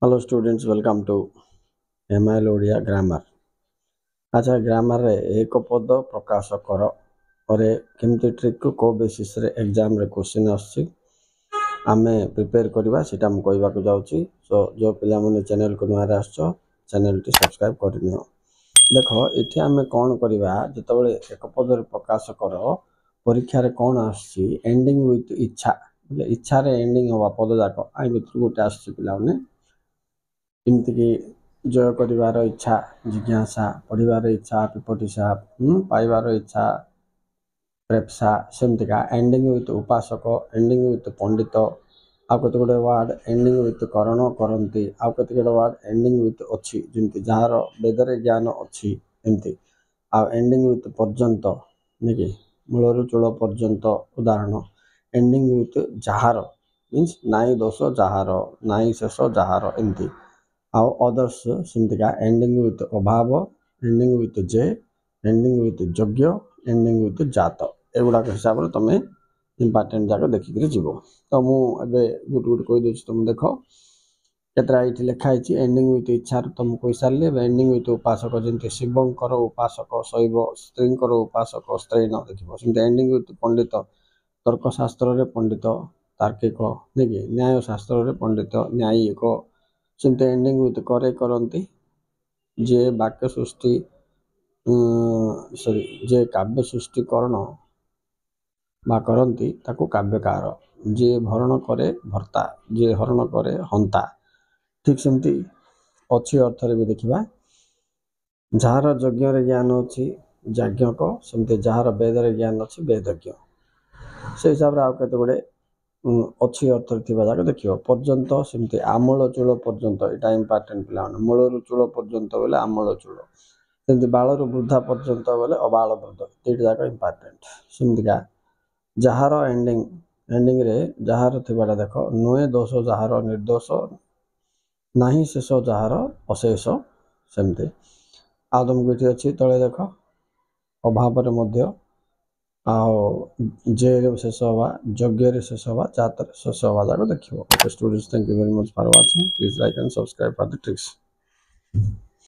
Hello students, welcome to MIL Odia grammar. अच्छा grammar रे एक पद प्रकाश कर और केमती ट्रिक को बेसिस रे एग्जाम रे क्वेश्चन आछि आमे प्रिपेयर करबा सेटा हम कहबा को जाउची। सो जो पिला माने चैनल को नया आछो चैनल टी सब्सक्राइब कर नियो। देखो इथे आमे कोन करबा जतबेले एक पद रे प्रकाश कर परीक्षा रे कोन आछि एंडिंग विथ इच्छा बोले इच्छा रे एंडिंग होबा पद जाको आइ भितर गोटे आछि पिला माने एमती जय कर इच्छा जिज्ञासा पढ़ार इच्छा पिपटिसा पाइबार इच्छा प्रेप्सा सेमतिका एंडिंग विथ उपासक एंडिंग विथ पंडित आउ कत गुटे वार्ड एंडिंग विथ करण करती आउ कत गुटे वार्ड एंडिंग विथ अच्छी जमी जार वेदर ज्ञान अच्छी एमती आउ एंडिंग विथ पर्यंत नहीं मूलर चूल पर्यंत उदाहरण एंडिंग विथ जार मीन्स नाई दोष जार नाई शेष जार एमती आउ अदर्स सेमतिका एंडिंग विथ अभाव ending with J ending with योग्य एंडिंग विथ जात एगुड़ाक हिसाब से तुम इम्पोर्टेंट जाक देखिक जीव। तो मुझे गोटे गोटे कहीदे तुम देख केतरा ये लिखाई एंडिंग विथ इच्छा तुम कही सारे एंडिंग विथ उपासक जमी शिवंकर उपासक शैव स्त्रींकर उपासक स्त्री न देख एंडिंग विथ पंडित तर्कशास्त्र पंडित तार्किक नहीं न्याय शास्त्र पंडित न्यायिक सेमती एंडिंग विथ करे करती जे वाक्य सृष्टि सॉरी जे काव्य सृष्टिकरण बा करती ताकू काव्यकार जे भरण करे भर्ता जे हरण करे हंता ठीक सेमती अच्छी अर्थ भी देखा जार यज्ञ ज्ञान अच्छी याज्ञक सेमती जार वेदर ज्ञान अच्छी वेदज्ञ से हिसाब से आउ केते गुड़े अच्छी अर्थ जाक देख पर्यंत सेमती आमूल चूल पर्यंत यहाँ इम्पोर्टेंट पिला मूलर चूल पर्यंत बोले आमूल चूल सेमती बालर वृद्धा पर्यंत बोले अबाल वृद्ध ये जाक इम्पोर्टेंट सेमतिका जार एंडिंग एंडिंग रे जार थिबाटा देख नुए दोष जार निर्दोष नाही शेष जार अशेष सेमती आ तुमको ये अच्छी तले देख अभाव जे शेष हवा यज्ञ शेष हवा जात शेष हवा जाक देखिए। Okay students, thank you very much for watching. Please like and subscribe for the tricks.